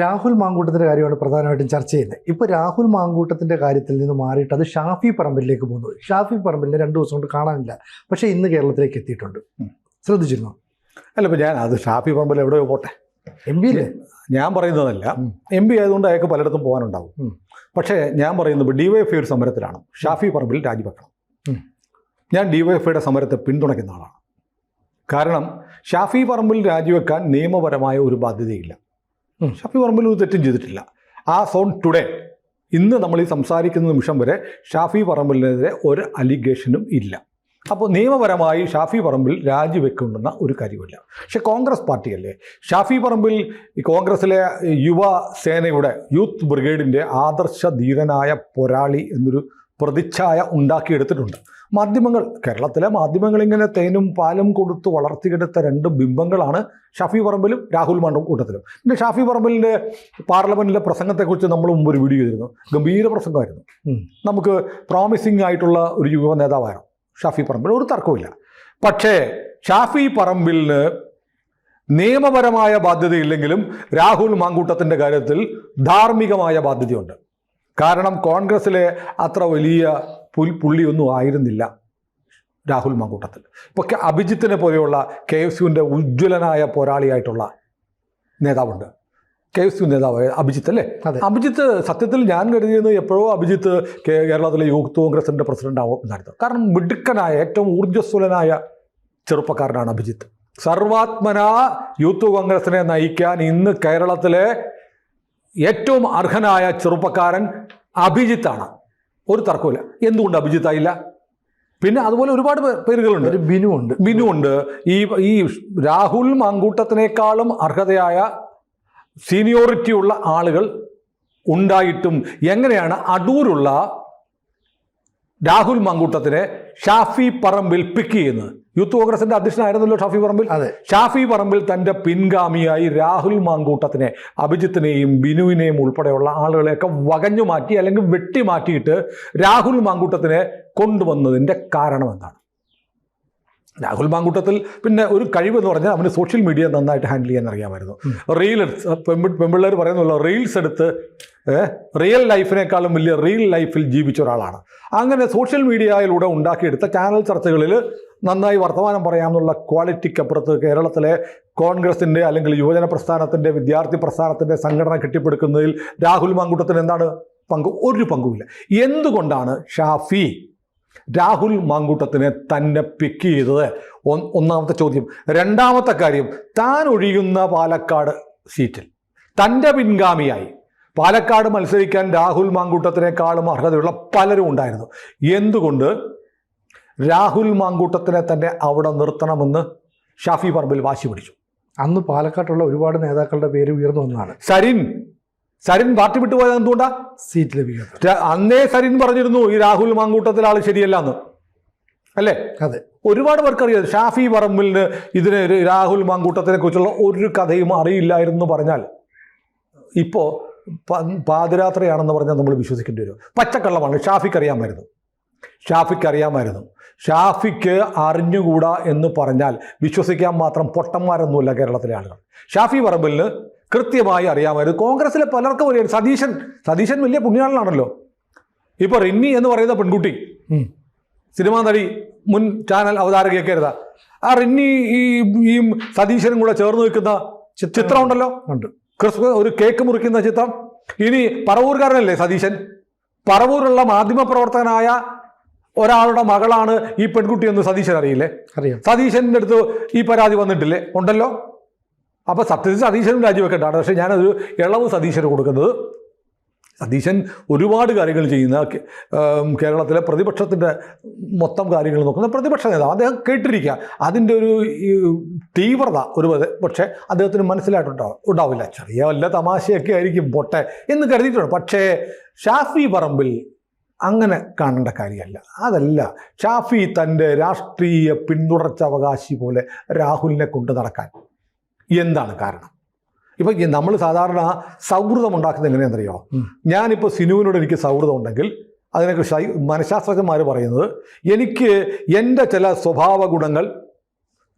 രാഹുൽ മാങ്കൂട്ടത്തിൻ്റെ കാര്യമാണ് പ്രധാനമായിട്ടും ചർച്ച ചെയ്യുന്നത്. ഇപ്പോൾ രാഹുൽ മാങ്കൂട്ടത്തിൻ്റെ കാര്യത്തിൽ നിന്ന് മാറിയിട്ട് അത് ഷാഫി പറമ്പിലേക്ക് പോകുന്നു. ഷാഫി പറമ്പിലിനെ 2 ദിവസം കൊണ്ട് കാണാനില്ല, പക്ഷേ ഇന്ന് കേരളത്തിലേക്ക് എത്തിയിട്ടുണ്ട്. ശ്രദ്ധിച്ചിരുന്നോ? അല്ല, ഇപ്പോൾ ഞാൻ അത് ഷാഫി പറമ്പിൽ എവിടെയോ പോട്ടെ, MP അല്ലേ ഞാൻ പറയുന്നതല്ല. MP ആയതുകൊണ്ട് അയാൾക്ക് പലയിടത്തും പോകാനുണ്ടാവും. പക്ഷേ ഞാൻ പറയുന്നത് DYFI ഒരു സമരത്തിലാണ്. ഷാഫി പറമ്പിൽ രാജിവെക്കണം. ഞാൻ DYFIയുടെ സമരത്തെ പിന്തുണയ്ക്കുന്ന ആളാണ്. കാരണം ഷാഫി പറമ്പിൽ രാജിവെക്കാൻ നിയമപരമായ ഒരു ബാധ്യതയില്ല. ഷാഫി പറമ്പിൽ ഒരു തെറ്റും ചെയ്തിട്ടില്ല. ഓൺ ടുഡേ, ഇന്ന് നമ്മൾ ഈ സംസാരിക്കുന്ന നിമിഷം വരെ ഷാഫി പറമ്പിലിനെതിരെ ഒരു അലിഗേഷനും ഇല്ല. അപ്പോൾ നിയമപരമായി ഷാഫി പറമ്പിൽ രാജിവെക്കേണ്ടുന്ന ഒരു കാര്യമില്ല. പക്ഷേ കോൺഗ്രസ് പാർട്ടിയല്ലേ, ഷാഫി പറമ്പിൽ ഈ കോൺഗ്രസിലെ യുവസേനയുടെ യൂത്ത് ബ്രിഗേഡിൻ്റെ ആദർശ ധീരനായ പോരാളി എന്നൊരു പ്രതിച്ഛായ ഉണ്ടാക്കിയെടുത്തിട്ടുണ്ട്. മാധ്യമങ്ങൾ, കേരളത്തിലെ മാധ്യമങ്ങൾ ഇങ്ങനെ തേനും പാലും കൊടുത്ത് വളർത്തിയെടുത്ത 2 ബിംബങ്ങളാണ് ഷാഫി പറമ്പിലും രാഹുൽ മാങ്കൂട്ടത്തിലും. പിന്നെ ഷാഫി പറമ്പിലിൻ്റെ പാർലമെൻറ്റിലെ പ്രസംഗത്തെക്കുറിച്ച് നമ്മൾ മുമ്പ് ഒരു വീഡിയോ ചെയ്തിരുന്നു. ഗംഭീര പ്രസംഗമായിരുന്നു. നമുക്ക് പ്രോമിസിംഗ് ആയിട്ടുള്ള ഒരു യുവ നേതാവായിരുന്നു ഷാഫി പറമ്പിൽ, ഒരു തർക്കമില്ല. പക്ഷേ ഷാഫി പറമ്പിലിന് നിയമപരമായ ബാധ്യതയില്ലെങ്കിലും രാഹുൽ മാങ്കൂട്ടത്തിൻ്റെ കാര്യത്തിൽ ധാർമ്മികമായ ബാധ്യതയുണ്ട്. കാരണം കോൺഗ്രസ്സിലെ അത്ര വലിയ പുള്ളിയൊന്നും ആയിരുന്നില്ല രാഹുൽ മാങ്കൂട്ടത്തിൽ. ഇപ്പോൾ അഭിജിത്തിനെ പോലെയുള്ള KSUവിൻ്റെ ഉജ്ജ്വലനായ പോരാളിയായിട്ടുള്ള നേതാവുണ്ട്. KSU നേതാവ് അഭിജിത്ത് അല്ലേ? അഭിജിത്ത് സത്യത്തിൽ ഞാൻ കരുതിയത് എപ്പോഴോ അഭിജിത്ത് കേരളത്തിലെ യൂത്ത് കോൺഗ്രസിൻ്റെ പ്രസിഡന്റ് ആവുമെന്നായിരുന്നു. കാരണം മിടുക്കനായ, ഏറ്റവും ഊർജ്ജസ്വലനായ ചെറുപ്പക്കാരനാണ് അഭിജിത്ത്. സർവാത്മന യൂത്ത് കോൺഗ്രസിനെ നയിക്കാൻ ഇന്ന് കേരളത്തിലെ ഏറ്റവും അർഹനായ ചെറുപ്പക്കാരൻ അഭിജിത്താണ്. ഒരു തർക്കമില്ല. എന്തുകൊണ്ട് അഭിജിത്തായില്ല? പിന്നെ അതുപോലെ ഒരുപാട് പേരുകളുണ്ട്. ബിനു ഉണ്ട്. ഈ രാഹുൽ മാങ്കൂട്ടത്തിനേക്കാളും അർഹതയായ സീനിയോറിറ്റി ഉള്ള ആളുകൾ ഉണ്ടായിട്ടും എങ്ങനെയാണ് അടൂരുള്ള രാഹുൽ മാങ്കൂട്ടത്തിനെ ഷാഫി പറമ്പിൽ പിക്ക് ചെയ്യുന്നത്? യൂത്ത് കോൺഗ്രസിന്റെ അധ്യക്ഷനായിരുന്നല്ലോ ഷാഫി പറമ്പിൽ. ഷാഫി പറമ്പിൽ തൻ്റെ പിൻഗാമിയായി രാഹുൽ മാങ്കൂട്ടത്തിനെ, അഭിജിത്തിനെയും ബിനുവിനെയും ഉൾപ്പെടെയുള്ള ആളുകളെയൊക്കെ വകഞ്ഞു മാറ്റി അല്ലെങ്കിൽ വെട്ടിമാറ്റിയിട്ട് രാഹുൽ മാങ്കൂട്ടത്തിനെ കൊണ്ടുവന്നതിൻ്റെ കാരണം എന്താണ്? രാഹുൽ മാങ്കൂട്ടത്തിൽ പിന്നെ ഒരു കഴിവെന്ന് പറഞ്ഞാൽ അവന് സോഷ്യൽ മീഡിയ നന്നായിട്ട് ഹാൻഡിൽ ചെയ്യാൻ അറിയാമായിരുന്നു. പെമ്പിള്ളേർ പറയുന്നുള്ള റീൽസ് എടുത്ത് റിയൽ ലൈഫിനേക്കാളും വലിയ റിയൽ ലൈഫിൽ ജീവിച്ച ഒരാളാണ്. അങ്ങനെ സോഷ്യൽ മീഡിയയിലൂടെ ഉണ്ടാക്കിയെടുത്ത ചാനൽ ചർച്ചകളിൽ നന്നായി വർത്തമാനം പറയാമെന്നുള്ള ക്വാളിറ്റിക്കപ്പുറത്ത് കേരളത്തിലെ കോൺഗ്രസിൻ്റെ അല്ലെങ്കിൽ യുവജന പ്രസ്ഥാനത്തിൻ്റെ, വിദ്യാർത്ഥി പ്രസ്ഥാനത്തിൻ്റെ സംഘടന കെട്ടിപ്പടുക്കുന്നതിൽ രാഹുൽ മാങ്കൂട്ടത്തിന് എന്താണ് പങ്ക്? ഒരു പങ്കുമില്ല. എന്തുകൊണ്ടാണ് ഷാഫി രാഹുൽ മാങ്കൂട്ടത്തിനെ തന്നെ പിക്ക് ചെയ്തത്? ഒന്നാമത്തെ ചോദ്യം. രണ്ടാമത്തെ കാര്യം, താൻ ഒഴിയുന്ന പാലക്കാട് സീറ്റിൽ തൻ്റെ പിൻഗാമിയായി പാലക്കാട് മത്സരിക്കാൻ രാഹുൽ മാങ്കൂട്ടത്തിനേക്കാളും അർഹതയുള്ള പലരും ഉണ്ടായിരുന്നു. എന്തുകൊണ്ട് രാഹുൽ മാങ്കൂട്ടത്തിനെ തന്നെ അവിടെ നിർത്തണമെന്ന് ഷാഫി പറമ്പിൽ വാശി പിടിച്ചു? അന്ന് പാലക്കാട്ടുള്ള ഒരുപാട് നേതാക്കളുടെ പേര് ഉയർന്നു വന്നതാണ്. സരിൻ പാർട്ടി വിട്ടുപോയത് എന്തുകൊണ്ടാ? സീറ്റ് ലഭിക്കുന്നത്. അന്നേ സരിൻ പറഞ്ഞിരുന്നു ഈ രാഹുൽ മാങ്കൂട്ടത്തിൽ ആൾ ശരിയല്ല എന്ന്, അല്ലേ? അതെ, ഒരുപാട് പേർക്കറിയാം. ഷാഫി പറമ്പിലിന് ഇതിന് രാഹുൽ മാങ്കൂട്ടത്തിനെ കുറിച്ചുള്ള ഒരു കഥയും അറിയില്ലായിരുന്നു പറഞ്ഞാൽ ഇപ്പോൾ പാതിരാത്രിയാണെന്ന് പറഞ്ഞാൽ നമ്മൾ വിശ്വസിക്കേണ്ടി വരും. പച്ചക്കള്ളമാണ്. ഷാഫിക്ക് അറിയാമായിരുന്നു. ഷാഫിക്ക് അറിഞ്ഞുകൂടാ എന്ന് പറഞ്ഞാൽ വിശ്വസിക്കാൻ മാത്രം പൊട്ടന്മാരൊന്നുമില്ല കേരളത്തിലെ ആളുകൾ. ഷാഫി പറമ്പിലിന് കൃത്യമായി അറിയാമായിരുന്നു. കോൺഗ്രസിലെ പലർക്കും അറിയാം. സതീശൻ വലിയ പുണ്യാളനാണല്ലോ. ഇപ്പോൾ റിന്നി എന്ന് പറയുന്ന പെൺകുട്ടി, സിനിമാ നടി, മുൻ ചാനൽ അവതാരകയൊക്കെ ഇരുന്ന ആ റിന്നി ഈ സതീശനും കൂടെ ചേർന്ന് നിൽക്കുന്ന ചിത്രം ഉണ്ടല്ലോ, ഒരു കേക്ക് മുറിക്കുന്ന ചിത്രം. ഇനി പറവൂർക്കാരനല്ലേ സതീശൻ? പറവൂരുള്ള മാധ്യമപ്രവർത്തകനായ ഒരാളുടെ മകളാണ് ഈ പെൺകുട്ടിയെന്ന് സതീശൻ അറിയില്ലേ? അറിയാം. സതീശൻ്റെ അടുത്ത് ഈ പരാതി വന്നിട്ടില്ലേ? ഉണ്ടല്ലോ. അപ്പോൾ സത്യത്തിൽ സതീശനും രാജിവെക്കേണ്ടതാണ്. പക്ഷേ ഞാനതൊരു ഇളവ് സതീശന് കൊടുക്കുന്നത്, സതീശൻ ഒരുപാട് കാര്യങ്ങൾ ചെയ്യുന്ന കേരളത്തിലെ പ്രതിപക്ഷത്തിൻ്റെ മൊത്തം കാര്യങ്ങൾ നോക്കുന്ന പ്രതിപക്ഷ നേതാവ്. അദ്ദേഹം കേട്ടിരിക്കുക. അതിൻ്റെ ഒരു തീവ്രത പക്ഷേ അദ്ദേഹത്തിന് മനസ്സിലായിട്ടുണ്ടാവില്ല. ചെറിയ വല്ല തമാശയൊക്കെ ആയിരിക്കും പൊട്ടെ എന്ന് കരുതിയിട്ടുണ്ട്. പക്ഷേ ഷാഫി പറമ്പിൽ അങ്ങനെ കാണേണ്ട കാര്യമല്ല. അതല്ല ഷാഫി തൻ്റെ രാഷ്ട്രീയ പിന്തുടർച്ചാവകാശി പോലെ രാഹുലിനെ കൊണ്ട് നടക്കാൻ എന്താണ് കാരണം? ഇപ്പം നമ്മൾ സാധാരണ സൗഹൃദം ഉണ്ടാക്കുന്നത് എങ്ങനെയാണെന്നറിയോ? ഞാനിപ്പോൾ സിനുവിനോട് എനിക്ക് സൗഹൃദം ഉണ്ടെങ്കിൽ അതിനെക്കുറിച്ച് മനഃശാസ്ത്രജ്ഞന്മാർ പറയുന്നത്, എനിക്ക് എൻ്റെ ചില സ്വഭാവ ഗുണങ്ങൾ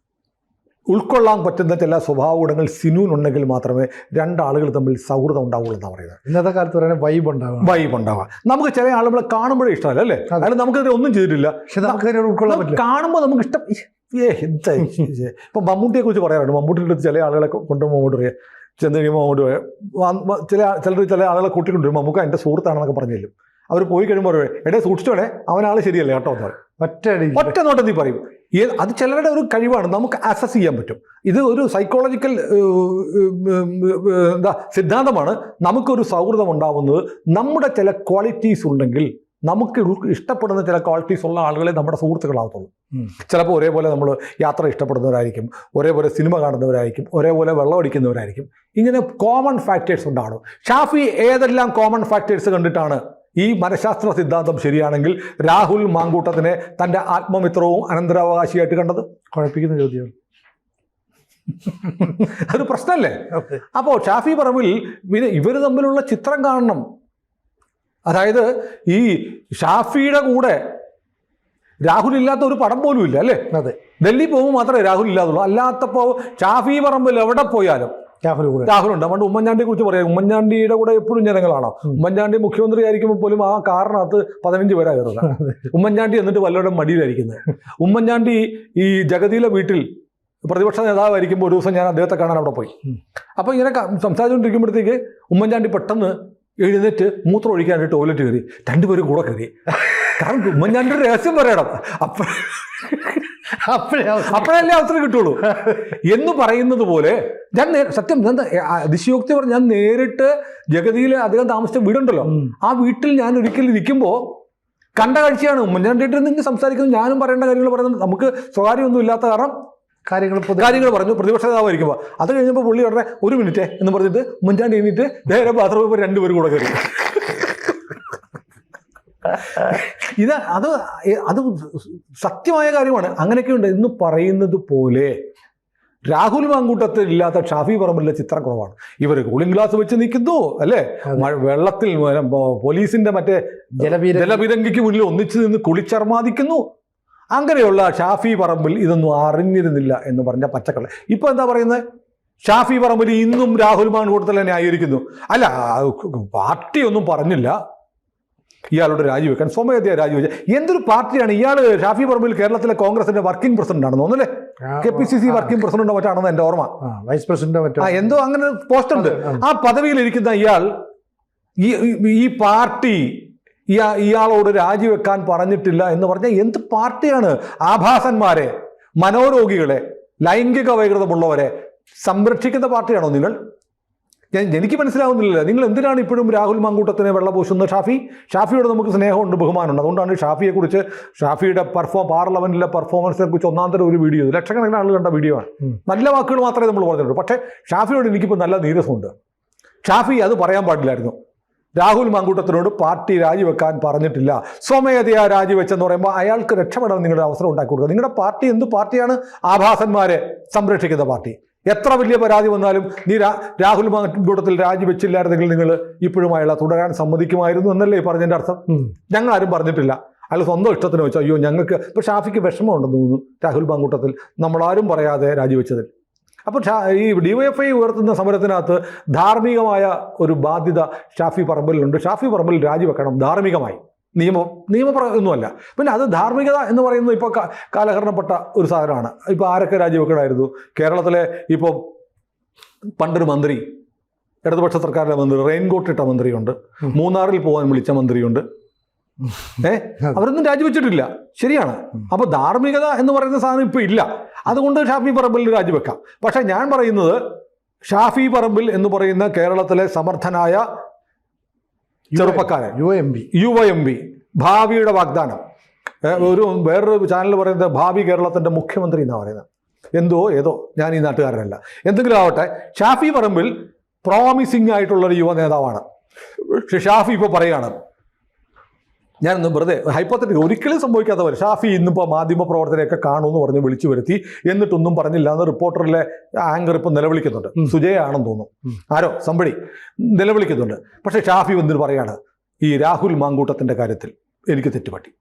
ഉൾക്കൊള്ളാൻ പറ്റുന്ന ചില സ്വഭാവ ഗുണങ്ങൾ സിനുവിനുണ്ടെങ്കിൽ മാത്രമേ രണ്ടാളുകൾ തമ്മിൽ സൗഹൃദം ഉണ്ടാവുള്ളൂ എന്നാണ് പറയുന്നത്. ഇന്നത്തെ കാലത്ത് പറയുന്നത് വൈബ് ഉണ്ടാവാം. നമുക്ക് ചില ആളുകളെ കാണുമ്പോഴേ ഇഷ്ടമല്ല അല്ലേ, അതായത് നമുക്കതിനെ ഒന്നും ചെയ്തിട്ടില്ല, പക്ഷെ നമുക്ക് അതിനോട് ഉൾക്കൊള്ളാൻ പറ്റില്ല. കാണുമ്പോൾ നമുക്ക് ഇഷ്ടം. എന്താ ഇപ്പം മമ്മൂട്ടിയെ കുറിച്ച് പറയാറുണ്ട്. മമ്മൂട്ടിയുടെ അടുത്ത് ചില ആളുകളെ കൊണ്ടുപോകുമ്പോൾ മമ്മൂട്ടി പറയാം, ചെന്ന് കഴിയുമ്പോൾ മമ്മൂട്ടി ചില ആളുകളെ കൂട്ടിക്കൊണ്ടുവരും, നമുക്ക് എൻ്റെ സുഹൃത്താണെന്നൊക്കെ പറഞ്ഞില്ലും. അവർ പോയി കഴിയുമ്പോൾ എടേ സൂക്ഷിച്ചോടെ അവനാൾ ശരിയല്ലേ കേട്ടോ എന്ന് പറയും. ഒറ്റ നോട്ടത്തിൽ പറയും. അത് ചിലരുടെ ഒരു കഴിവാണ്, നമുക്ക് അസസ് ചെയ്യാൻ പറ്റും. ഇത് ഒരു സൈക്കോളജിക്കൽ സിദ്ധാന്തമാണ്. നമുക്കൊരു സൗഹൃദം ഉണ്ടാവുന്നത് നമ്മുടെ ചില ക്വാളിറ്റീസ് ഉണ്ടെങ്കിൽ, നമുക്ക് ഇഷ്ടപ്പെടുന്ന ചില ക്വാളിറ്റീസ് ഉള്ള ആളുകളെ നമ്മുടെ സുഹൃത്തുക്കളാകത്തുള്ളൂ. ചിലപ്പോൾ ഒരേപോലെ നമ്മൾ യാത്ര ഇഷ്ടപ്പെടുന്നവരായിരിക്കും, ഒരേപോലെ സിനിമ കാണുന്നവരായിരിക്കും, ഒരേപോലെ വെള്ളം അടിക്കുന്നവരായിരിക്കും. ഇങ്ങനെ കോമൺ ഫാക്ടേഴ്സ് ഉണ്ടാകും. ഷാഫി ഏതെല്ലാം കോമൺ ഫാക്ടേഴ്സ് കണ്ടിട്ടാണ് ഈ മനഃശാസ്ത്ര സിദ്ധാന്തം ശരിയാണെങ്കിൽ രാഹുൽ മാങ്കൂട്ടത്തിനെ തൻ്റെ ആത്മമിത്രവും അനന്തരാവകാശിയായിട്ട് കണ്ടത്? കുഴപ്പിക്കുന്ന ചോദ്യമാണ്. അതൊരു പ്രശ്നമല്ലേ? അപ്പോൾ ഷാഫി പറമ്പിൽ പിന്നെ ഇവർ തമ്മിലുള്ള ചിത്രം കാണണം. അതായത് ഈ ഷാഫിയുടെ കൂടെ രാഹുൽ ഇല്ലാത്ത ഒരു പടം പോലും ഇല്ല അല്ലേ? അതെ, ഡൽഹി പോകുമ്പോൾ മാത്രമേ രാഹുൽ ഇല്ലാതുള്ളൂ. അല്ലാത്തപ്പോൾ ഷാഫി പറമ്പിൽ എവിടെ പോയാലും രാഹുലുണ്ട്. പണ്ട് ഉമ്മൻചാണ്ടിയെ കുറിച്ച് പറയാം, ഉമ്മൻചാണ്ടിയുടെ കൂടെ എപ്പോഴും ജനങ്ങളാണോ? ഉമ്മൻചാണ്ടി മുഖ്യമന്ത്രി ആയിരിക്കുമ്പോൾ പോലും ആ കാറിനകത്ത് 15 പേരാ കയറുന്നത്. ഉമ്മൻചാണ്ടി എന്നിട്ട് വല്ലവരുടെ മടിയിലായിരിക്കുന്നത്. ഉമ്മൻചാണ്ടി ഈ ജഗതിയിലെ വീട്ടിൽ പ്രതിപക്ഷ നേതാവായിരിക്കുമ്പോൾ ഒരു ദിവസം ഞാൻ അദ്ദേഹത്തെ കാണാൻ അവിടെ പോയി. അപ്പോൾ ഇങ്ങനെ സംസാരിച്ചുകൊണ്ടിരിക്കുമ്പോഴത്തേക്ക് ഉമ്മൻചാണ്ടി പെട്ടെന്ന് എഴുന്നേറ്റ് മൂത്രം ഒഴിക്കാനായിട്ട് ടോയ്ലറ്റ് കയറി. രണ്ടുപേരും കൂടെ കയറി. കാരണം ഉമ്മൻചാണ്ടിയുടെ രഹസ്യം പറയണം, അപ്പോഴല്ലേ അവസരം കിട്ടുള്ളൂ എന്ന് പറയുന്നത് പോലെ. ഞാൻ സത്യം അതിശയോക്തി പറഞ്ഞ് ഞാൻ നേരിട്ട് ജഗതിയിൽ അദ്ദേഹം താമസിച്ച വീടുണ്ടല്ലോ, ആ വീട്ടിൽ ഞാൻ ഒരിക്കലും ഇരിക്കുമ്പോൾ കണ്ട കാഴ്ചയാണ്. ഉമ്മൻചാണ്ടിയുടെ നിങ്ങൾ സംസാരിക്കുന്നത്, ഞാനും പറയേണ്ട കാര്യങ്ങൾ പറയുന്നത്, നമുക്ക് സ്വകാര്യമൊന്നും ഇല്ലാത്ത കാരണം കാര്യങ്ങൾ പറഞ്ഞു. പ്രതിപക്ഷ നേതാവായിരിക്കുമ്പോൾ അത് കഴിഞ്ഞപ്പോൾ പുള്ളി ഉടനെ 1 മിനിറ്റ് എന്ന് പറഞ്ഞിട്ട് ഉമ്മൻചാണ്ടി എഴുന്നിട്ട് നേരെ ബാത്റൂമിൽ പോയി 2 പേരും കൂടെ കയറി. അത് സത്യമായ കാര്യമാണ്. അങ്ങനെയൊക്കെ ഉണ്ട് എന്ന് പറയുന്നത് പോലെ രാഹുൽ മാങ്കൂട്ടത്തിൽ ഇല്ലാത്ത ഷാഫി പറമ്പിലെ ചിത്രം കുറവാണ്. ഇവർ കൂളിംഗ് ഗ്ലാസ് വെച്ച് നിൽക്കുന്നു അല്ലേ, വെള്ളത്തിൽ പോലീസിന്റെ മറ്റേ ജലപീരങ്കിക്ക് മുന്നിൽ ഒന്നിച്ചു നിന്ന് കുളിച്ചർമാദിക്കുന്നു. അങ്ങനെയുള്ള ഷാഫി പറമ്പിൽ ഇതൊന്നും അറിഞ്ഞിരുന്നില്ല എന്ന് പറഞ്ഞ പച്ചക്കള്ള. ഇപ്പൊ എന്താ പറയുന്നത്? ഷാഫി പറമ്പിൽ ഇന്നും രാഹുൽ മാങ്കൂട്ടത്തിലെ ന്യായീകരിക്കുന്നു. അല്ല, പാർട്ടി ഒന്നും പറഞ്ഞില്ല ഇയാളോട് രാജിവെക്കാൻ. സ്വമേധയാ രാജിവെച്ച എന്തൊരു പാർട്ടിയാണ് ഇയാൾ? ഷാഫി പറമ്പിൽ കേരളത്തിലെ കോൺഗ്രസിന്റെ വർക്കിംഗ് പ്രസിഡന്റ് ആണെന്ന് തോന്നുന്നല്ലേ? KPCC വർക്കിംഗ് പ്രസിഡന്റോ മറ്റാണെന്ന് എൻ്റെ ഓർമ്മ. വൈസ് പ്രസിഡന്റോ മറ്റോ എന്തോ അങ്ങനെ പോസ്റ്റ് ഉണ്ട്. ആ പദവിയിലിരിക്കുന്ന ഇയാൾ ഈ പാർട്ടി ഇയാളോട് രാജിവെക്കാൻ പറഞ്ഞിട്ടില്ല എന്ന് പറഞ്ഞാൽ എന്ത് പാർട്ടിയാണ്? ആഭാസന്മാരെ, മനോരോഗികളെ, ലൈംഗിക വൈകൃതമുള്ളവരെ സംരക്ഷിക്കുന്ന പാർട്ടിയാണോ നിങ്ങൾ? എനിക്ക് മനസ്സിലാവുന്നില്ല. നിങ്ങൾ എന്തിനാണ് ഇപ്പോഴും രാഹുൽ മാങ്കൂട്ടത്തിനെ വെള്ളപൂശുന്നത്? ഷാഫിയോട് നമുക്ക് സ്നേഹമുണ്ട്, ബഹുമാനമുണ്ട്. അതുകൊണ്ടാണ് ഷാഫിയെക്കുറിച്ച്, ഷാഫിയുടെ പാർലമെന്റിലെ പെർഫോമൻസിനെ കുറിച്ച് ഒന്നാന്തരം ഒരു വീഡിയോ, ലക്ഷക്കണക്കിന് ആളുകൾ കണ്ട വീഡിയോ ആണ്. നല്ല വാക്കുകൾ മാത്രമേ നമ്മൾ പറഞ്ഞിട്ടുള്ളൂ. പക്ഷേ ഷാഫിയോട് എനിക്കിപ്പോൾ നല്ല നീരസമുണ്ട്. ഷാഫി അത് പറയാൻ പാടില്ലായിരുന്നു. രാഹുൽ മാങ്കൂട്ടത്തിനോട് പാർട്ടി രാജിവെക്കാൻ പറഞ്ഞിട്ടില്ല, സ്വമേധയാ രാജിവെച്ചെന്ന് പറയുമ്പോൾ അയാൾക്ക് രക്ഷപ്പെടാൻ നിങ്ങളുടെ അവസരം ഉണ്ടാക്കി കൊടുക്കുക. നിങ്ങളുടെ പാർട്ടി എന്ത് പാർട്ടിയാണ്? ആഭാസന്മാരെ സംരക്ഷിക്കുന്ന പാർട്ടി. എത്ര വലിയ പരാതി വന്നാലും നീ രാഹുൽ മാങ്കൂട്ടത്തിൽ രാജിവെച്ചില്ലായിരുന്നെങ്കിൽ നിങ്ങൾ ഇപ്പോഴും അയാളെ തുടരാൻ സമ്മതിക്കുമായിരുന്നു എന്നല്ലേ ഈ പറഞ്ഞതിൻ്റെ അർത്ഥം? ഞങ്ങൾ ആരും പറഞ്ഞിട്ടില്ല. അയാൾ സ്വന്തം ഇഷ്ടത്തിന് വെച്ചാൽ അയ്യോ ഞങ്ങൾക്ക് ഇപ്പോൾ ഷാഫിക്ക് വിഷമമുണ്ടെന്ന് തോന്നുന്നു രാഹുൽ മാങ്കൂട്ടത്തിൽ നമ്മളാരും പറയാതെ രാജിവെച്ചതിൽ. അപ്പോൾ ഈ DYFI ഉയർത്തുന്ന സമരത്തിനകത്ത് ധാർമ്മികമായ ഒരു ബാധ്യത ഷാഫി പറമ്പിലുണ്ട്. ഷാഫി പറമ്പിൽ രാജിവെക്കണം ധാർമ്മികമായി, നിയമപരമൊന്നുമല്ല. പിന്നെ അത് ധാർമ്മികത എന്ന് പറയുന്നത് ഇപ്പോൾ കാലഹരണപ്പെട്ട ഒരു സാധനമാണ്. ഇപ്പോൾ ആരൊക്കെ രാജിവെക്കണമായിരുന്നു? കേരളത്തിലെ ഇപ്പോൾ പണ്ടൊരു മന്ത്രി, ഇടതുപക്ഷ സർക്കാരിലെ മന്ത്രി, റെയിൻകോട്ട് ഇട്ട മന്ത്രിയുണ്ട്, മൂന്നാറിൽ പോകാൻ വിളിച്ച മന്ത്രിയുണ്ട്. അവരൊന്നും രാജിവെച്ചിട്ടില്ല. ശരിയാണ്. അപ്പോൾ ധാർമ്മികത എന്ന് പറയുന്ന സാധനം ഇപ്പോൾ ഇല്ല. അതുകൊണ്ട് ഷാഫി പറമ്പിൽ രാജിവെക്കാം. പക്ഷെ ഞാൻ പറയുന്നത് ഷാഫി പറമ്പിൽ എന്ന് പറയുന്ന കേരളത്തിലെ സമർത്ഥനായ ചെറുപ്പക്കാരൻ, യുവ MP, ഭാവിയുടെ വാഗ്ദാനം. വേറൊരു ചാനൽ പറയുന്നത് ഭാവി കേരളത്തിൻ്റെ മുഖ്യമന്ത്രി എന്നാണ് പറയുന്നത്. ഏതോ ഞാൻ ഈ നാട്ടുകാരനല്ല. എന്തെങ്കിലും ആവട്ടെ, ഷാഫി പറമ്പിൽ പ്രോമിസിംഗ് ആയിട്ടുള്ളൊരു യുവ നേതാവാണ്. പക്ഷെ ഷാഫി ഇപ്പോൾ പറയുകയാണ്, ഞാനൊന്ന് വെറുതെ ഹൈപ്പോത്തറ്റിക്, ഒരിക്കലും സംഭവിക്കാത്തവർ, ഷാഫി ഇന്നിപ്പോൾ മാധ്യമപ്രവർത്തകരെയൊക്കെ കാണുമെന്ന് പറഞ്ഞ് വിളിച്ചു വരുത്തി എന്നിട്ടൊന്നും പറഞ്ഞില്ല എന്ന് റിപ്പോർട്ടറിലെ ആങ്കർ ഇപ്പം നിലവിളിക്കുന്നുണ്ട്. സുജയാണെന്ന് തോന്നുന്നു, ആരോ സംബടി നിലവിളിക്കുന്നുണ്ട്. പക്ഷേ ഷാഫി വന്നിട്ട് പറയാണ്, ഈ രാഹുൽ മാങ്കൂട്ടത്തിൻ്റെ കാര്യത്തിൽ എനിക്ക് തെറ്റുപറ്റി,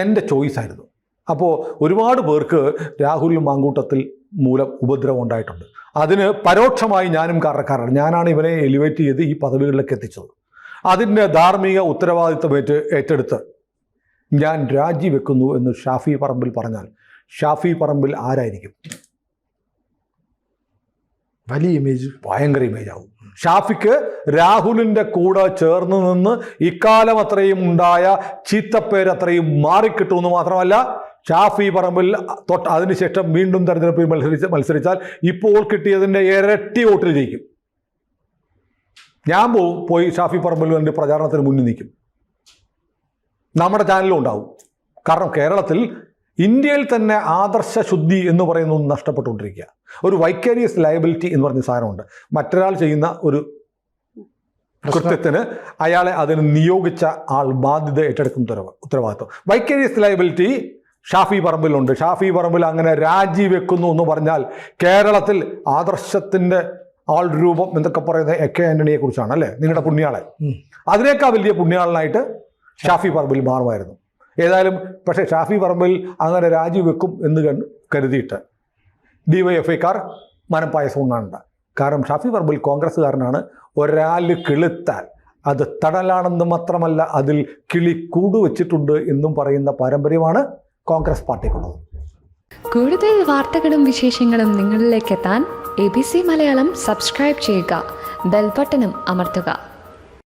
എൻ്റെ ചോയ്സായിരുന്നു. അപ്പോൾ ഒരുപാട് പേർക്ക് രാഹുൽ മാങ്കൂട്ടത്തിൽ മൂലം ഉപദ്രവം ഉണ്ടായിട്ടുണ്ട്. അതിന് പരോക്ഷമായി ഞാനും കാരണക്കാരാണ്. ഞാനാണ് ഇവനെ എലിവേറ്റ് ചെയ്ത് ഈ പദവികളിലേക്ക് എത്തിച്ചത്. അതിൻ്റെ ധാർമ്മിക ഉത്തരവാദിത്വം ഏറ്റെടുത്ത് ഞാൻ രാജിവെക്കുന്നു എന്ന് ഷാഫി പറമ്പിൽ പറഞ്ഞാൽ ഷാഫി പറമ്പിൽ ആരായിരിക്കും? വലിയ ഇമേജ്, ഭയങ്കര ഇമേജ് ആവും. ഷാഫിക്ക് രാഹുലിൻ്റെ കൂടെ ചേർന്ന് നിന്ന് ഇക്കാലം അത്രയും ഉണ്ടായ ചീത്തപ്പേര് അത്രയും മാറിക്കിട്ടുമെന്ന് മാത്രമല്ല, ഷാഫി പറമ്പിൽ അതിനുശേഷം വീണ്ടും തെരഞ്ഞെടുപ്പിൽ മത്സരിച്ചാൽ ഇപ്പോൾ കിട്ടിയതിൻ്റെ ഇരട്ടി വോട്ടിൽ ജയിക്കും. ഞാൻ പോയി ഷാഫി പറമ്പിൽ വേണ്ടി പ്രചാരണത്തിന് മുന്നിൽ നിൽക്കും. നമ്മുടെ ചാനലിലും ഉണ്ടാവും. കാരണം കേരളത്തിൽ, ഇന്ത്യയിൽ തന്നെ ആദർശ ശുദ്ധി എന്ന് പറയുന്ന ഒന്ന് നഷ്ടപ്പെട്ടുകൊണ്ടിരിക്കുക. ഒരു വൈക്കേരിയസ് ലയബിലിറ്റി എന്ന് പറഞ്ഞ സാധനമുണ്ട്. മറ്റൊരാൾ ചെയ്യുന്ന ഒരു കൃത്യത്തിന് അയാളെ അതിന് നിയോഗിച്ച ആൾ ബാധ്യത ഏറ്റെടുക്കുന്ന ഉത്തരവാദിത്വം. വൈക്കേരിയസ് ലയബിലിറ്റി ഷാഫി പറമ്പിലുണ്ട്. ഷാഫി പറമ്പിൽ അങ്ങനെ രാജിവെക്കുന്നു എന്ന് പറഞ്ഞാൽ കേരളത്തിൽ ആദർശത്തിൻ്റെ ആൾ രൂപം എന്നൊക്കെ പറയുന്നത് AK ആന്റണിയെ കുറിച്ചാണ് അല്ലേ, നിങ്ങളുടെ പുണ്യാളൻ. അതിനേക്കാൾ വലിയ പുണ്യാളനായിട്ട് ഷാഫി പറമ്പിൽ മാറുമായിരുന്നു. ഏതായാലും പക്ഷേ ഷാഫി പറമ്പിൽ അങ്ങനെ രാജിവെക്കും എന്ന് കരുതിയിട്ട് DYFIക്കാർ മനപ്പായസം ഉണ്ടാകണ്ട. കാരണം ഷാഫി പറമ്പിൽ കോൺഗ്രസ്സുകാരനാണ്. ഒരാൾ കിളുത്താൽ അത് തടലാണെന്ന് മാത്രമല്ല, അതിൽ കിളി കൂടുവച്ചിട്ടുണ്ട് എന്നും പറയുന്ന പാരമ്പര്യമാണ് കോൺഗ്രസ് പാർട്ടിക്കുള്ളത്. കൂടുതൽ വാർത്തകളും വിശേഷങ്ങളും നിങ്ങളിലേക്ക് എത്താൻ ABC മലയാളം സബ്സ്ക്രൈബ് ചെയ്യുക, ബെൽ ബട്ടണും അമർത്തുക.